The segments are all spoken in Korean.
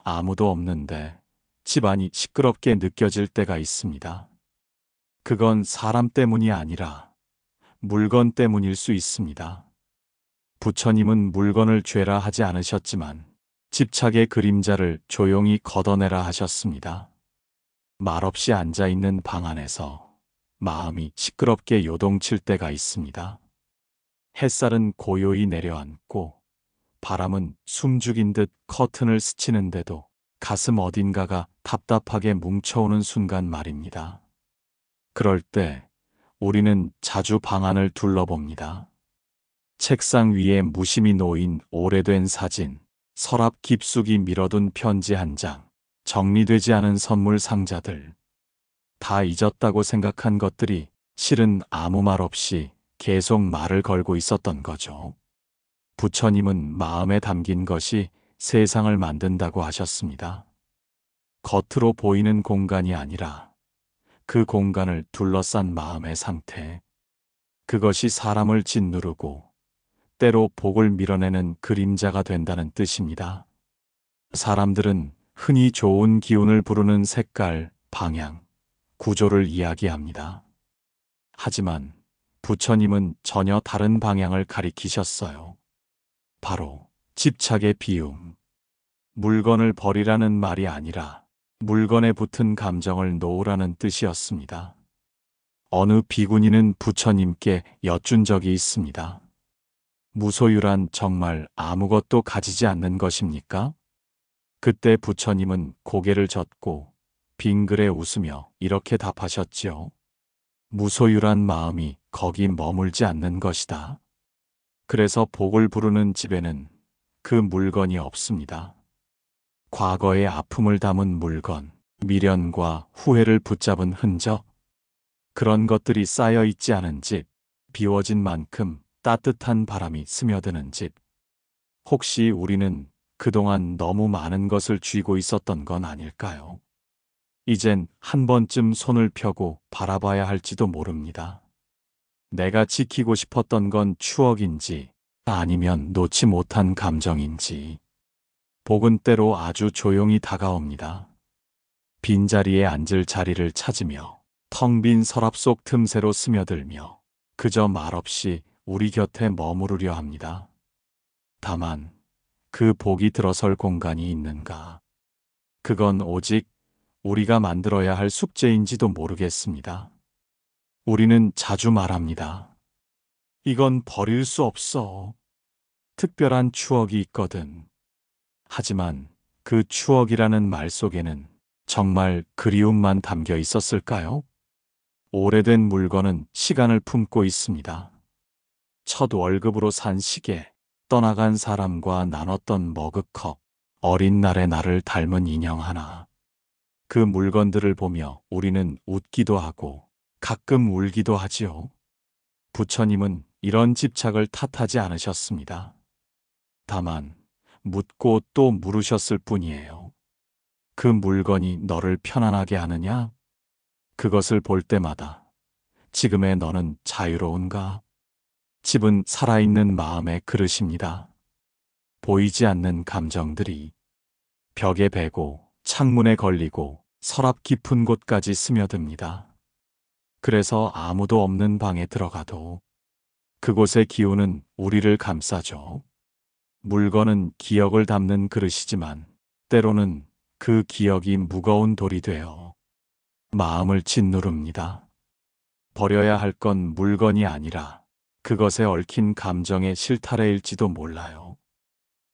아무도 없는데 집안이 시끄럽게 느껴질 때가 있습니다. 그건 사람 때문이 아니라 물건 때문일 수 있습니다. 부처님은 물건을 죄라 하지 않으셨지만 집착의 그림자를 조용히 걷어내라 하셨습니다. 말없이 앉아있는 방 안에서 마음이 시끄럽게 요동칠 때가 있습니다. 햇살은 고요히 내려앉고 바람은 숨죽인 듯 커튼을 스치는데도 가슴 어딘가가 답답하게 뭉쳐오는 순간 말입니다. 그럴 때 우리는 자주 방 안을 둘러봅니다. 책상 위에 무심히 놓인 오래된 사진, 서랍 깊숙이 밀어둔 편지 한 장, 정리되지 않은 선물 상자들. 다 잊었다고 생각한 것들이 실은 아무 말 없이 계속 말을 걸고 있었던 거죠. 부처님은 마음에 담긴 것이 세상을 만든다고 하셨습니다. 겉으로 보이는 공간이 아니라 그 공간을 둘러싼 마음의 상태. 그것이 사람을 짓누르고 때로 복을 밀어내는 그림자가 된다는 뜻입니다. 사람들은 흔히 좋은 기운을 부르는 색깔, 방향, 구조를 이야기합니다. 하지만 부처님은 전혀 다른 방향을 가리키셨어요. 바로 집착의 비움. 물건을 버리라는 말이 아니라 물건에 붙은 감정을 놓으라는 뜻이었습니다. 어느 비구니는 부처님께 여쭌 적이 있습니다. 무소유란 정말 아무것도 가지지 않는 것입니까? 그때 부처님은 고개를 젓고 빙그레 웃으며 이렇게 답하셨지요. 무소유란 마음이 거기 머물지 않는 것이다. 그래서 복을 부르는 집에는 그 물건이 없습니다. 과거의 아픔을 담은 물건, 미련과 후회를 붙잡은 흔적, 그런 것들이 쌓여 있지 않은 집, 비워진 만큼 따뜻한 바람이 스며드는 집. 혹시 우리는 그동안 너무 많은 것을 쥐고 있었던 건 아닐까요? 이젠 한 번쯤 손을 펴고 바라봐야 할지도 모릅니다. 내가 지키고 싶었던 건 추억인지 아니면 놓지 못한 감정인지. 복은 때로 아주 조용히 다가옵니다. 빈자리에 앉을 자리를 찾으며 텅 빈 서랍 속 틈새로 스며들며 그저 말없이 우리 곁에 머무르려 합니다. 다만 그 복이 들어설 공간이 있는가? 그건 오직 우리가 만들어야 할 숙제인지도 모르겠습니다. 우리는 자주 말합니다. 이건 버릴 수 없어. 특별한 추억이 있거든. 하지만 그 추억이라는 말 속에는 정말 그리움만 담겨 있었을까요? 오래된 물건은 시간을 품고 있습니다. 첫 월급으로 산 시계, 떠나간 사람과 나눴던 머그컵, 어린 날의 나를 닮은 인형 하나. 그 물건들을 보며 우리는 웃기도 하고 가끔 울기도 하지요. 부처님은 이런 집착을 탓하지 않으셨습니다. 다만 묻고 또 물으셨을 뿐이에요. 그 물건이 너를 편안하게 하느냐? 그것을 볼 때마다 지금의 너는 자유로운가? 집은 살아있는 마음의 그릇입니다. 보이지 않는 감정들이 벽에 베고 창문에 걸리고 서랍 깊은 곳까지 스며듭니다. 그래서 아무도 없는 방에 들어가도 그곳의 기운은 우리를 감싸죠. 물건은 기억을 담는 그릇이지만 때로는 그 기억이 무거운 돌이 되어 마음을 짓누릅니다. 버려야 할 건 물건이 아니라 그것에 얽힌 감정의 실타래일지도 몰라요.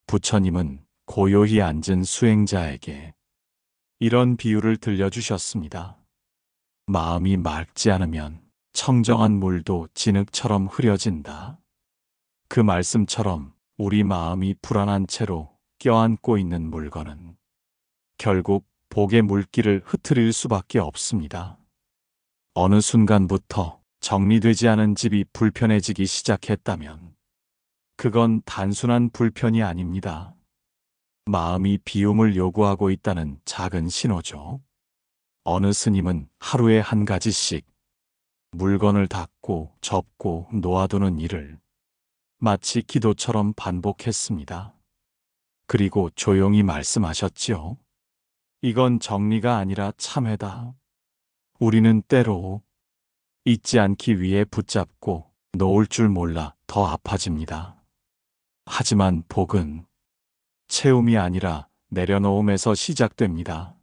부처님은 고요히 앉은 수행자에게 이런 비유를 들려주셨습니다. 마음이 맑지 않으면 청정한 물도 진흙처럼 흐려진다. 그 말씀처럼 우리 마음이 불안한 채로 껴안고 있는 물건은 결국 복의 물길을 흐트릴 수밖에 없습니다. 어느 순간부터 정리되지 않은 집이 불편해지기 시작했다면 그건 단순한 불편이 아닙니다. 마음이 비움을 요구하고 있다는 작은 신호죠. 어느 스님은 하루에 한 가지씩 물건을 닫고 접고 놓아두는 일을 마치 기도처럼 반복했습니다. 그리고 조용히 말씀하셨지요. 이건 정리가 아니라 참회다. 우리는 때로 잊지 않기 위해 붙잡고 놓을 줄 몰라 더 아파집니다. 하지만 복은 채움이 아니라 내려놓음에서 시작됩니다.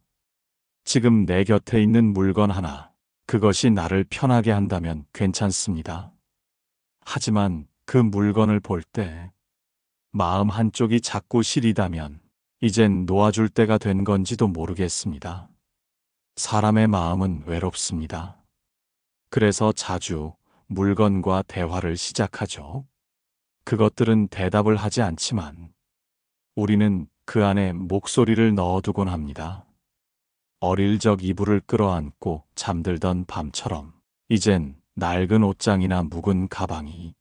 지금 내 곁에 있는 물건 하나, 그것이 나를 편하게 한다면 괜찮습니다. 하지만 그 물건을 볼 때 마음 한쪽이 자꾸 시리다면 이젠 놓아줄 때가 된 건지도 모르겠습니다. 사람의 마음은 외롭습니다. 그래서 자주 물건과 대화를 시작하죠. 그것들은 대답을 하지 않지만 우리는 그 안에 목소리를 넣어두곤 합니다. 어릴 적 이불을 끌어안고 잠들던 밤처럼 이젠 낡은 옷장이나 묵은 가방이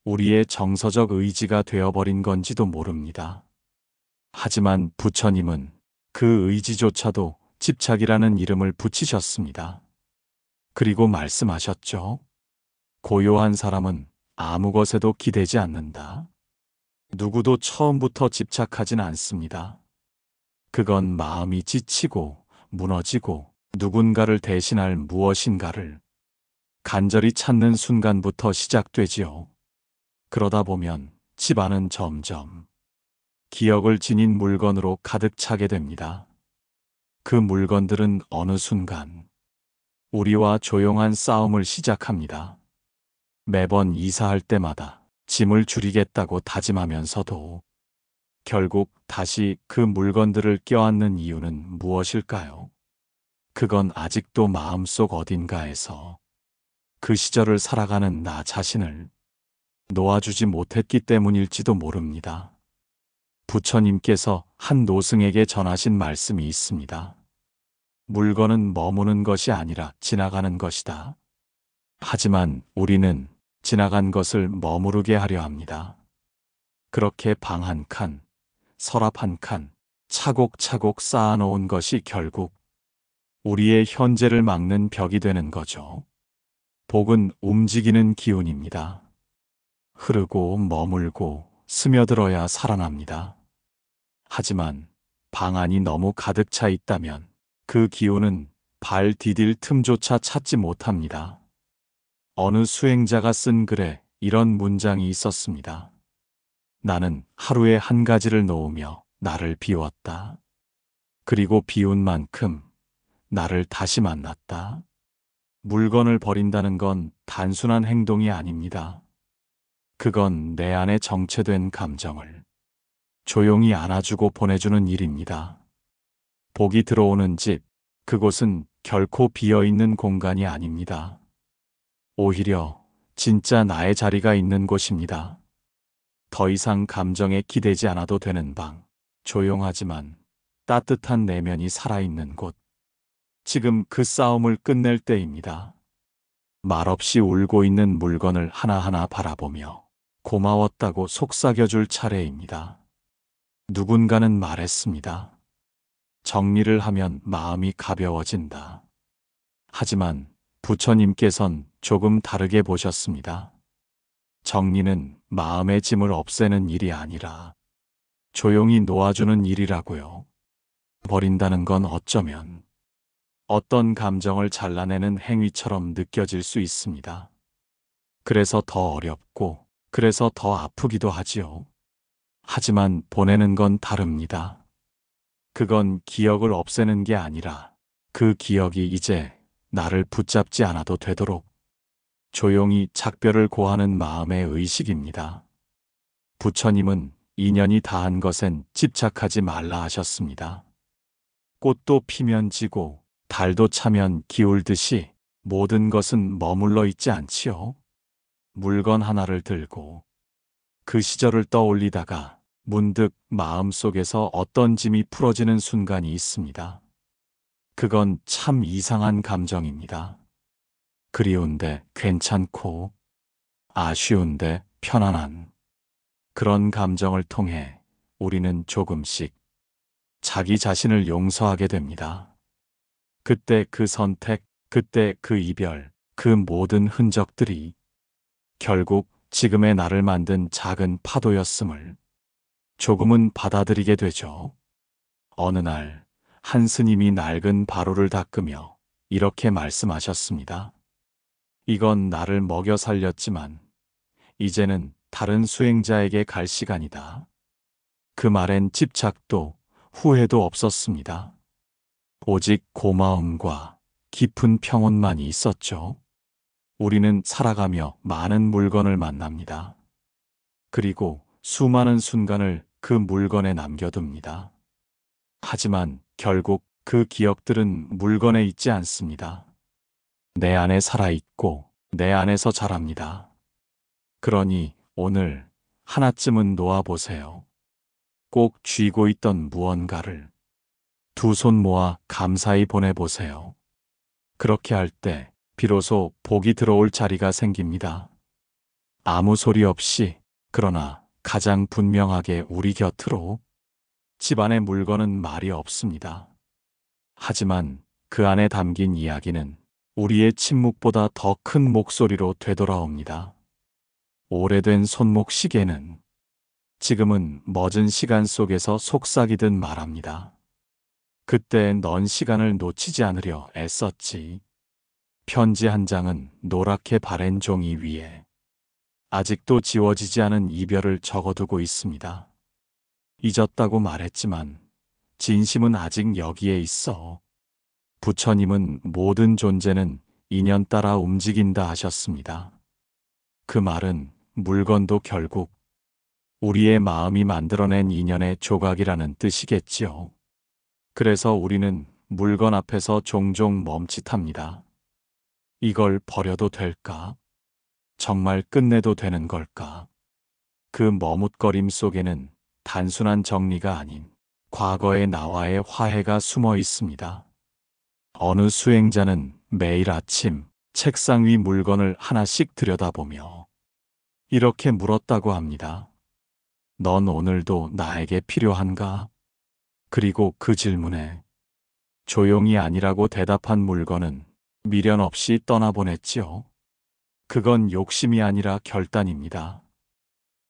우리의 정서적 의지가 되어버린 건지도 모릅니다. 하지만 부처님은 그 의지조차도 집착이라는 이름을 붙이셨습니다. 그리고 말씀하셨죠. 고요한 사람은 아무 것에도 기대지 않는다. 누구도 처음부터 집착하진 않습니다. 그건 마음이 지치고 무너지고 누군가를 대신할 무엇인가를 간절히 찾는 순간부터 시작되지요. 그러다 보면 집안은 점점 기억을 지닌 물건으로 가득 차게 됩니다. 그 물건들은 어느 순간 우리와 조용한 싸움을 시작합니다. 매번 이사할 때마다 짐을 줄이겠다고 다짐하면서도 결국 다시 그 물건들을 껴안는 이유는 무엇일까요? 그건 아직도 마음속 어딘가에서 그 시절을 살아가는 나 자신을 놓아주지 못했기 때문일지도 모릅니다. 부처님께서 한 노승에게 전하신 말씀이 있습니다. 물건은 머무는 것이 아니라 지나가는 것이다. 하지만 우리는 지나간 것을 머무르게 하려 합니다. 그렇게 방 한 칸, 서랍 한 칸, 차곡차곡 쌓아놓은 것이 결국 우리의 현재를 막는 벽이 되는 거죠. 복은 움직이는 기운입니다. 흐르고 머물고 스며들어야 살아납니다. 하지만 방 안이 너무 가득 차 있다면 그 기운은 발 디딜 틈조차 찾지 못합니다. 어느 수행자가 쓴 글에 이런 문장이 있었습니다. 나는 하루에 한 가지를 놓으며 나를 비웠다. 그리고 비운 만큼 나를 다시 만났다. 물건을 버린다는 건 단순한 행동이 아닙니다. 그건 내 안에 정체된 감정을 조용히 안아주고 보내주는 일입니다. 복이 들어오는 집, 그곳은 결코 비어있는 공간이 아닙니다. 오히려 진짜 나의 자리가 있는 곳입니다. 더 이상 감정에 기대지 않아도 되는 방, 조용하지만 따뜻한 내면이 살아있는 곳. 지금 그 싸움을 끝낼 때입니다. 말없이 울고 있는 물건을 하나하나 바라보며 고마웠다고 속삭여줄 차례입니다. 누군가는 말했습니다. 정리를 하면 마음이 가벼워진다. 하지만 부처님께선 조금 다르게 보셨습니다. 정리는 마음의 짐을 없애는 일이 아니라 조용히 놓아주는 일이라고요. 버린다는 건 어쩌면 어떤 감정을 잘라내는 행위처럼 느껴질 수 있습니다. 그래서 더 어렵고, 그래서 더 아프기도 하지요. 하지만 보내는 건 다릅니다. 그건 기억을 없애는 게 아니라 그 기억이 이제 나를 붙잡지 않아도 되도록 조용히 작별을 고하는 마음의 의식입니다. 부처님은 인연이 다한 것엔 집착하지 말라 하셨습니다. 꽃도 피면 지고 달도 차면 기울듯이 모든 것은 머물러 있지 않지요. 물건 하나를 들고 그 시절을 떠올리다가 문득 마음속에서 어떤 짐이 풀어지는 순간이 있습니다. 그건 참 이상한 감정입니다. 그리운데 괜찮고 아쉬운데 편안한 그런 감정을 통해 우리는 조금씩 자기 자신을 용서하게 됩니다. 그때 그 선택, 그때 그 이별, 그 모든 흔적들이 결국 지금의 나를 만든 작은 파도였음을 조금은 받아들이게 되죠. 어느 날 한 스님이 낡은 바로를 닦으며 이렇게 말씀하셨습니다. 이건 나를 먹여 살렸지만 이제는 다른 수행자에게 갈 시간이다. 그 말엔 집착도 후회도 없었습니다. 오직 고마움과 깊은 평온만이 있었죠. 우리는 살아가며 많은 물건을 만납니다. 그리고 수많은 순간을 그 물건에 남겨둡니다. 하지만 결국 그 기억들은 물건에 있지 않습니다. 내 안에 살아있고 내 안에서 자랍니다. 그러니 오늘 하나쯤은 놓아보세요. 꼭 쥐고 있던 무언가를 두 손 모아 감사히 보내보세요. 그렇게 할 때 비로소 복이 들어올 자리가 생깁니다. 아무 소리 없이, 그러나 가장 분명하게 우리 곁으로. 집안의 물건은 말이 없습니다. 하지만 그 안에 담긴 이야기는 우리의 침묵보다 더 큰 목소리로 되돌아옵니다. 오래된 손목 시계는 지금은 멎은 시간 속에서 속삭이듯 말합니다. 그때 넌 시간을 놓치지 않으려 애썼지. 편지 한 장은 노랗게 바랜 종이 위에 아직도 지워지지 않은 이별을 적어두고 있습니다. 잊었다고 말했지만 진심은 아직 여기에 있어. 부처님은 모든 존재는 인연 따라 움직인다 하셨습니다. 그 말은 물건도 결국 우리의 마음이 만들어낸 인연의 조각이라는 뜻이겠지요. 그래서 우리는 물건 앞에서 종종 멈칫합니다. 이걸 버려도 될까? 정말 끝내도 되는 걸까? 그 머뭇거림 속에는 단순한 정리가 아닌 과거의 나와의 화해가 숨어 있습니다. 어느 수행자는 매일 아침 책상 위 물건을 하나씩 들여다보며 이렇게 물었다고 합니다. 넌 오늘도 나에게 필요한가? 그리고 그 질문에 조용히 아니라고 대답한 물건은 미련 없이 떠나보냈지요. 그건 욕심이 아니라 결단입니다.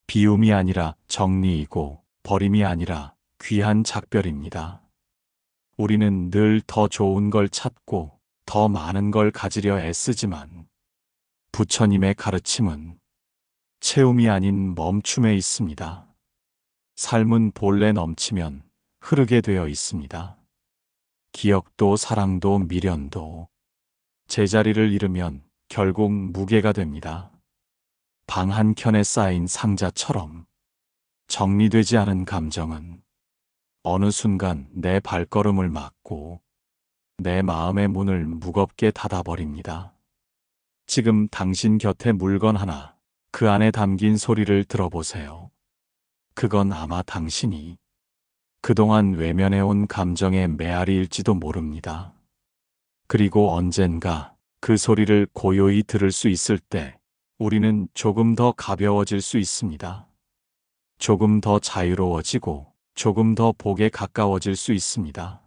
비움이 아니라 정리이고 버림이 아니라 귀한 작별입니다. 우리는 늘 더 좋은 걸 찾고 더 많은 걸 가지려 애쓰지만 부처님의 가르침은 채움이 아닌 멈춤에 있습니다. 삶은 본래 넘치면 흐르게 되어 있습니다. 기억도 사랑도 미련도 제자리를 잃으면 결국 무게가 됩니다. 방 한켠에 쌓인 상자처럼 정리되지 않은 감정은 어느 순간 내 발걸음을 막고 내 마음의 문을 무겁게 닫아버립니다. 지금 당신 곁에 물건 하나, 그 안에 담긴 소리를 들어보세요. 그건 아마 당신이 그동안 외면해온 감정의 메아리일지도 모릅니다. 그리고 언젠가 그 소리를 고요히 들을 수 있을 때 우리는 조금 더 가벼워질 수 있습니다. 조금 더 자유로워지고 조금 더 복에 가까워질 수 있습니다.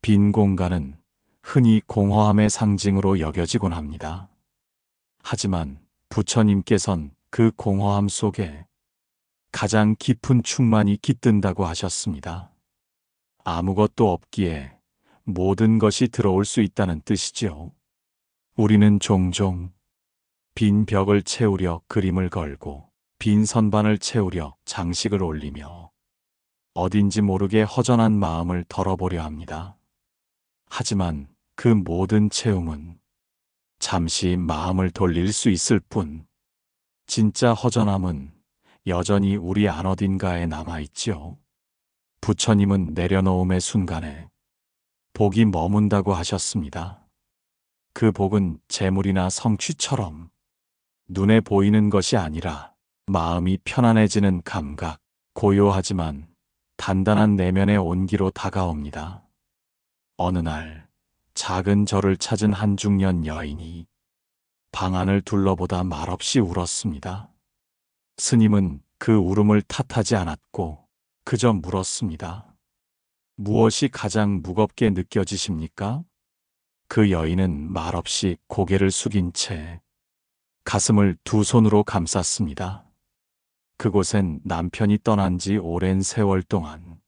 빈 공간은 흔히 공허함의 상징으로 여겨지곤 합니다. 하지만 부처님께선 그 공허함 속에 가장 깊은 충만이 깃든다고 하셨습니다. 아무것도 없기에 모든 것이 들어올 수 있다는 뜻이지요. 우리는 종종 빈 벽을 채우려 그림을 걸고 빈 선반을 채우려 장식을 올리며 어딘지 모르게 허전한 마음을 덜어보려 합니다. 하지만 그 모든 채움은 잠시 마음을 돌릴 수 있을 뿐 진짜 허전함은 여전히 우리 안 어딘가에 남아있지요. 부처님은 내려놓음의 순간에 복이 머문다고 하셨습니다. 그 복은 재물이나 성취처럼 눈에 보이는 것이 아니라 마음이 편안해지는 감각, 고요하지만 단단한 내면의 온기로 다가옵니다. 어느 날 작은 절을 찾은 한 중년 여인이 방 안을 둘러보다 말없이 울었습니다. 스님은 그 울음을 탓하지 않았고 그저 물었습니다. 무엇이 가장 무겁게 느껴지십니까? 그 여인은 말없이 고개를 숙인 채 가슴을 두 손으로 감쌌습니다. 그곳엔 남편이 떠난 지 오랜 세월 동안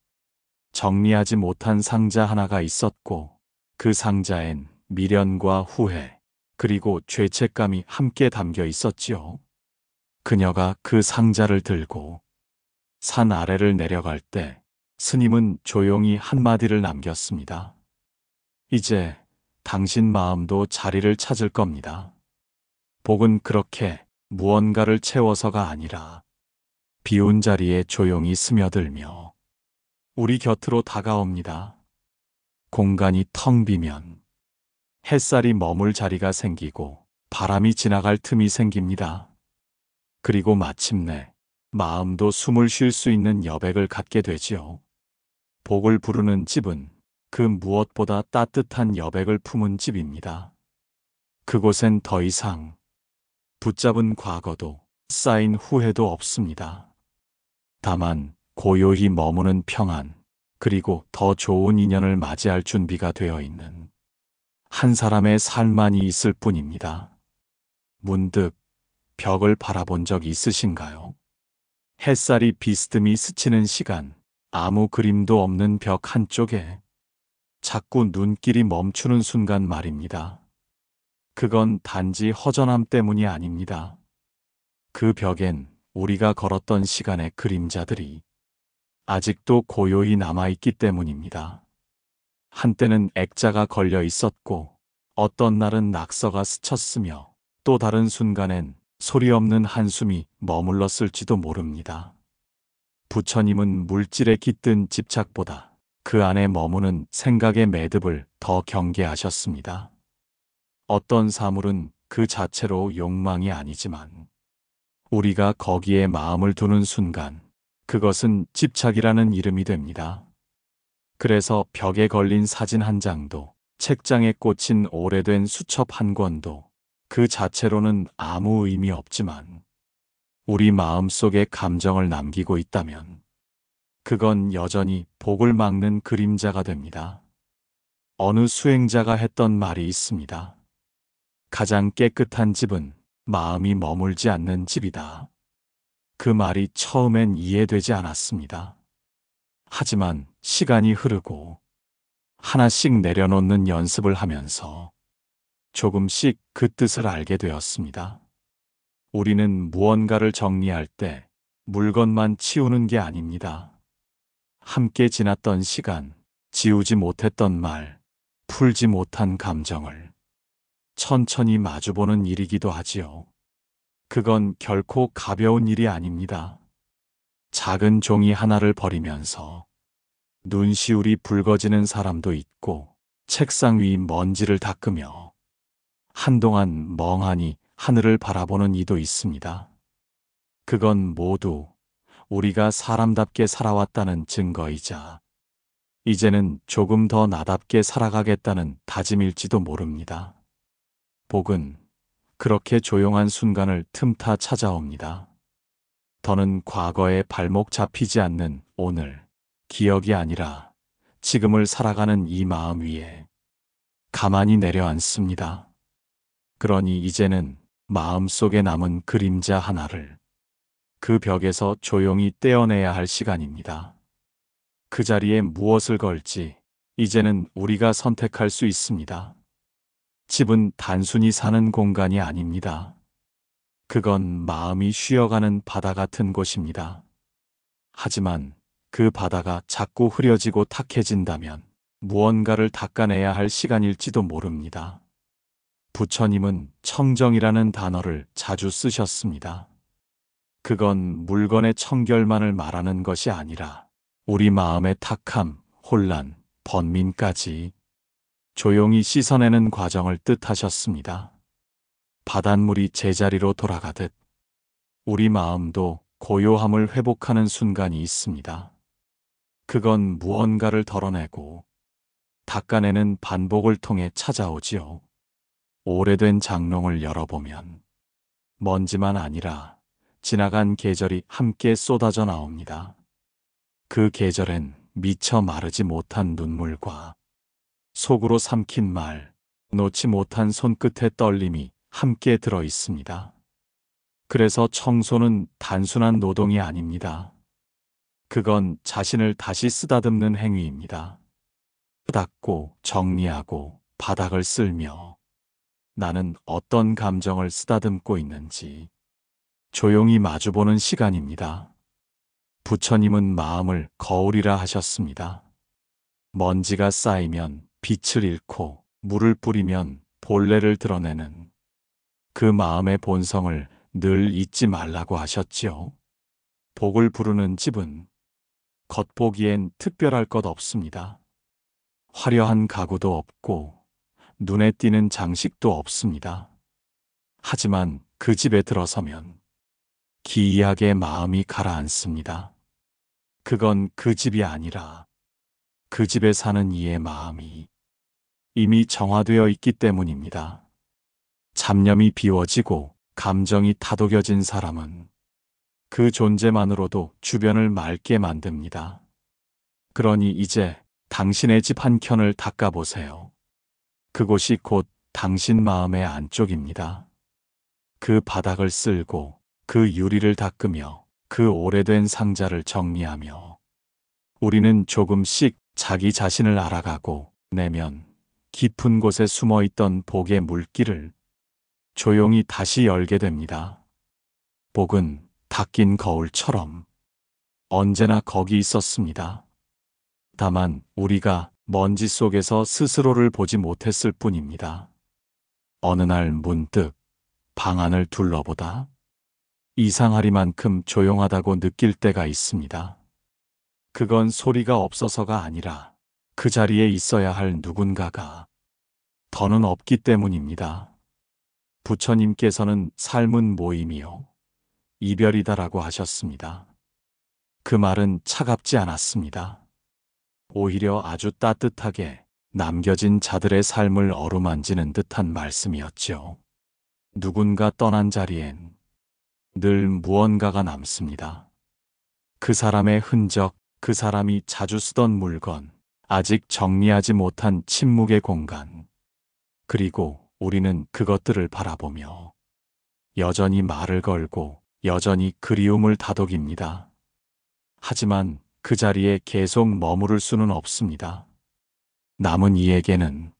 정리하지 못한 상자 하나가 있었고, 그 상자엔 미련과 후회, 그리고 죄책감이 함께 담겨 있었지요. 그녀가 그 상자를 들고 산 아래를 내려갈 때 스님은 조용히 한마디를 남겼습니다. 이제 당신 마음도 자리를 찾을 겁니다. 복은 그렇게 무언가를 채워서가 아니라 비운 자리에 조용히 스며들며 우리 곁으로 다가옵니다. 공간이 텅 비면 햇살이 머물 자리가 생기고 바람이 지나갈 틈이 생깁니다. 그리고 마침내 마음도 숨을 쉴 수 있는 여백을 갖게 되지요. 복을 부르는 집은 그 무엇보다 따뜻한 여백을 품은 집입니다. 그곳엔 더 이상 붙잡은 과거도 쌓인 후회도 없습니다. 다만 고요히 머무는 평안, 그리고 더 좋은 인연을 맞이할 준비가 되어 있는 한 사람의 삶만이 있을 뿐입니다. 문득 벽을 바라본 적 있으신가요? 햇살이 비스듬히 스치는 시간, 아무 그림도 없는 벽 한쪽에 자꾸 눈길이 멈추는 순간 말입니다. 그건 단지 허전함 때문이 아닙니다. 그 벽엔 우리가 걸었던 시간의 그림자들이 아직도 고요히 남아있기 때문입니다. 한때는 액자가 걸려 있었고, 어떤 날은 낙서가 스쳤으며, 또 다른 순간엔 소리 없는 한숨이 머물렀을지도 모릅니다. 부처님은 물질에 깃든 집착보다 그 안에 머무는 생각의 매듭을 더 경계하셨습니다. 어떤 사물은 그 자체로 욕망이 아니지만 우리가 거기에 마음을 두는 순간 그것은 집착이라는 이름이 됩니다. 그래서 벽에 걸린 사진 한 장도, 책장에 꽂힌 오래된 수첩 한 권도 그 자체로는 아무 의미 없지만 우리 마음속에 감정을 남기고 있다면 그건 여전히 복을 막는 그림자가 됩니다. 어느 수행자가 했던 말이 있습니다. 가장 깨끗한 집은 마음이 머물지 않는 집이다. 그 말이 처음엔 이해되지 않았습니다. 하지만 시간이 흐르고 하나씩 내려놓는 연습을 하면서 조금씩 그 뜻을 알게 되었습니다. 우리는 무언가를 정리할 때 물건만 치우는 게 아닙니다. 함께 지났던 시간, 지우지 못했던 말, 풀지 못한 감정을 천천히 마주보는 일이기도 하지요. 그건 결코 가벼운 일이 아닙니다. 작은 종이 하나를 버리면서 눈시울이 붉어지는 사람도 있고, 책상 위 먼지를 닦으며 한동안 멍하니 하늘을 바라보는 이도 있습니다. 그건 모두 우리가 사람답게 살아왔다는 증거이자 이제는 조금 더 나답게 살아가겠다는 다짐일지도 모릅니다. 복은 그렇게 조용한 순간을 틈타 찾아옵니다. 더는 과거에 발목 잡히지 않는 오늘, 기억이 아니라 지금을 살아가는 이 마음 위에 가만히 내려앉습니다. 그러니 이제는 마음속에 남은 그림자 하나를 그 벽에서 조용히 떼어내야 할 시간입니다. 그 자리에 무엇을 걸지 이제는 우리가 선택할 수 있습니다. 집은 단순히 사는 공간이 아닙니다. 그건 마음이 쉬어가는 바다 같은 곳입니다. 하지만 그 바다가 자꾸 흐려지고 탁해진다면 무언가를 닦아내야 할 시간일지도 모릅니다. 부처님은 청정이라는 단어를 자주 쓰셨습니다. 그건 물건의 청결만을 말하는 것이 아니라 우리 마음의 탁함, 혼란, 번민까지 조용히 씻어내는 과정을 뜻하셨습니다. 바닷물이 제자리로 돌아가듯 우리 마음도 고요함을 회복하는 순간이 있습니다. 그건 무언가를 덜어내고 닦아내는 반복을 통해 찾아오지요. 오래된 장롱을 열어보면 먼지만 아니라 지나간 계절이 함께 쏟아져 나옵니다. 그 계절엔 미처 마르지 못한 눈물과 속으로 삼킨 말, 놓지 못한 손끝의 떨림이 함께 들어 있습니다. 그래서 청소는 단순한 노동이 아닙니다. 그건 자신을 다시 쓰다듬는 행위입니다. 닦고 정리하고 바닥을 쓸며 나는 어떤 감정을 쓰다듬고 있는지 조용히 마주보는 시간입니다. 부처님은 마음을 거울이라 하셨습니다. 먼지가 쌓이면 빛을 잃고 물을 뿌리면 본래를 드러내는 그 마음의 본성을 늘 잊지 말라고 하셨지요. 복을 부르는 집은 겉보기엔 특별할 것 없습니다. 화려한 가구도 없고 눈에 띄는 장식도 없습니다. 하지만 그 집에 들어서면 기이하게 마음이 가라앉습니다. 그건 그 집이 아니라 그 집에 사는 이의 마음이 이미 정화되어 있기 때문입니다. 잡념이 비워지고 감정이 다독여진 사람은 그 존재만으로도 주변을 맑게 만듭니다. 그러니 이제 당신의 집 한켠을 닦아보세요. 그곳이 곧 당신 마음의 안쪽입니다. 그 바닥을 쓸고 그 유리를 닦으며 그 오래된 상자를 정리하며 우리는 조금씩 자기 자신을 알아가고 내면 깊은 곳에 숨어 있던 복의 물길을 조용히 다시 열게 됩니다. 복은 닦인 거울처럼 언제나 거기 있었습니다. 다만 우리가 먼지 속에서 스스로를 보지 못했을 뿐입니다. 어느 날 문득 방 안을 둘러보다 이상하리만큼 조용하다고 느낄 때가 있습니다. 그건 소리가 없어서가 아니라 그 자리에 있어야 할 누군가가 더는 없기 때문입니다. 부처님께서는 삶은 모임이요 이별이다라고 하셨습니다. 그 말은 차갑지 않았습니다. 오히려 아주 따뜻하게 남겨진 자들의 삶을 어루만지는 듯한 말씀이었죠. 누군가 떠난 자리엔 늘 무언가가 남습니다. 그 사람의 흔적, 그 사람이 자주 쓰던 물건, 아직 정리하지 못한 침묵의 공간. 그리고 우리는 그것들을 바라보며 여전히 말을 걸고 여전히 그리움을 다독입니다. 하지만 그 자리에 계속 머무를 수는 없습니다. 남은 이에게는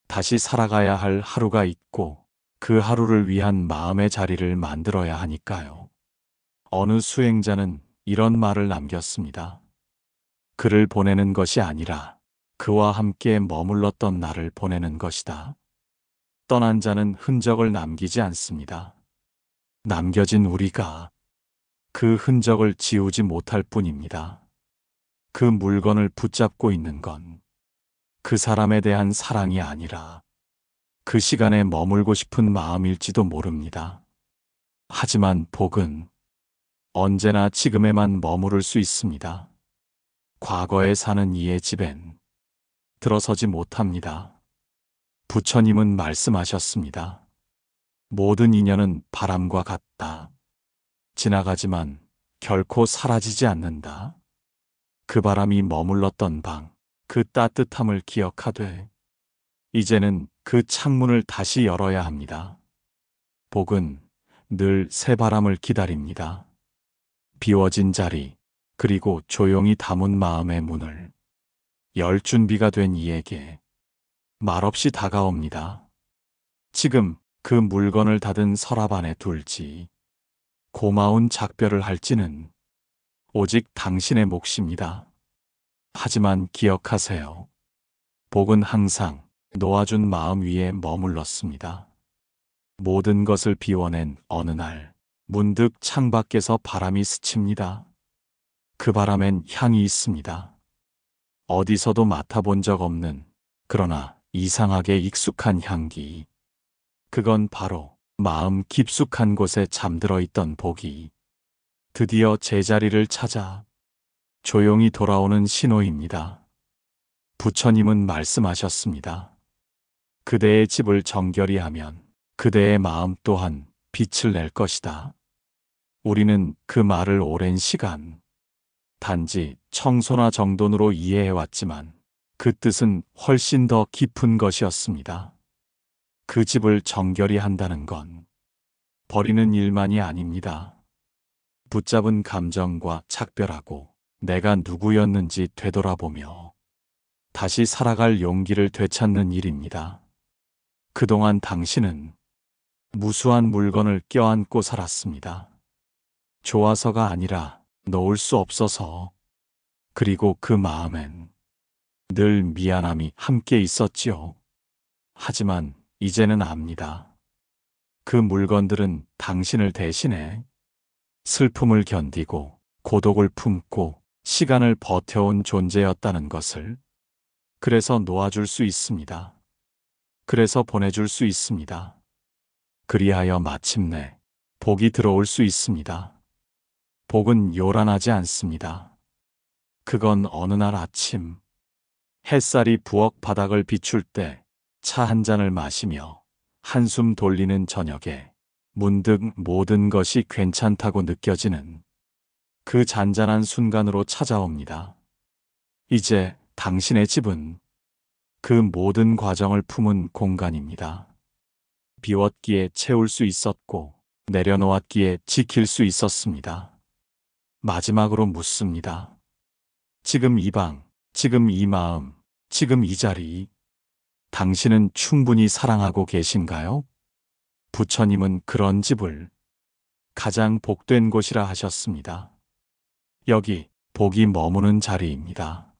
다시 살아가야 할 하루가 있고 그 하루를 위한 마음의 자리를 만들어야 하니까요. 어느 수행자는 이런 말을 남겼습니다. 그를 보내는 것이 아니라 그와 함께 머물렀던 나를 보내는 것이다. 떠난 자는 흔적을 남기지 않습니다. 남겨진 우리가 그 흔적을 지우지 못할 뿐입니다. 그 물건을 붙잡고 있는 건 그 사람에 대한 사랑이 아니라 그 시간에 머물고 싶은 마음일지도 모릅니다. 하지만 복은 언제나 지금에만 머무를 수 있습니다. 과거에 사는 이의 집엔 들어서지 못합니다. 부처님은 말씀하셨습니다. 모든 인연은 바람과 같다. 지나가지만 결코 사라지지 않는다. 그 바람이 머물렀던 방, 그 따뜻함을 기억하되 이제는 그 창문을 다시 열어야 합니다. 복은 늘 새 바람을 기다립니다. 비워진 자리, 그리고 조용히 담은 마음의 문을 열 준비가 된 이에게 말없이 다가옵니다. 지금 그 물건을 닫은 서랍 안에 둘지 고마운 작별을 할지는 오직 당신의 몫입니다. 하지만 기억하세요. 복은 항상 놓아준 마음 위에 머물렀습니다. 모든 것을 비워낸 어느 날 문득 창밖에서 바람이 스칩니다. 그 바람엔 향이 있습니다. 어디서도 맡아본 적 없는 그러나 이상하게 익숙한 향기. 그건 바로 마음 깊숙한 곳에 잠들어 있던 복이 드디어 제자리를 찾아 조용히 돌아오는 신호입니다. 부처님은 말씀하셨습니다. 그대의 집을 정결히 하면 그대의 마음 또한 빛을 낼 것이다. 우리는 그 말을 오랜 시간 단지 청소나 정돈으로 이해해왔지만 그 뜻은 훨씬 더 깊은 것이었습니다. 그 집을 정결히 한다는 건 버리는 일만이 아닙니다. 붙잡은 감정과 작별하고 내가 누구였는지 되돌아보며 다시 살아갈 용기를 되찾는 일입니다. 그동안 당신은 무수한 물건을 껴안고 살았습니다. 좋아서가 아니라 놓을 수 없어서. 그리고 그 마음엔 늘 미안함이 함께 있었지요. 하지만 이제는 압니다. 그 물건들은 당신을 대신해 슬픔을 견디고 고독을 품고 시간을 버텨온 존재였다는 것을. 그래서 놓아줄 수 있습니다. 그래서 보내줄 수 있습니다. 그리하여 마침내 복이 들어올 수 있습니다. 복은 요란하지 않습니다. 그건 어느 날 아침 햇살이 부엌 바닥을 비출 때 차 한 잔을 마시며 한숨 돌리는 저녁에 문득 모든 것이 괜찮다고 느껴지는 그 잔잔한 순간으로 찾아옵니다. 이제 당신의 집은 그 모든 과정을 품은 공간입니다. 비웠기에 채울 수 있었고 내려놓았기에 지킬 수 있었습니다. 마지막으로 묻습니다. 지금 이 방, 지금 이 마음, 지금 이 자리, 당신은 충분히 사랑하고 계신가요? 부처님은 그런 집을 가장 복된 곳이라 하셨습니다. 여기 복이 머무는 자리입니다.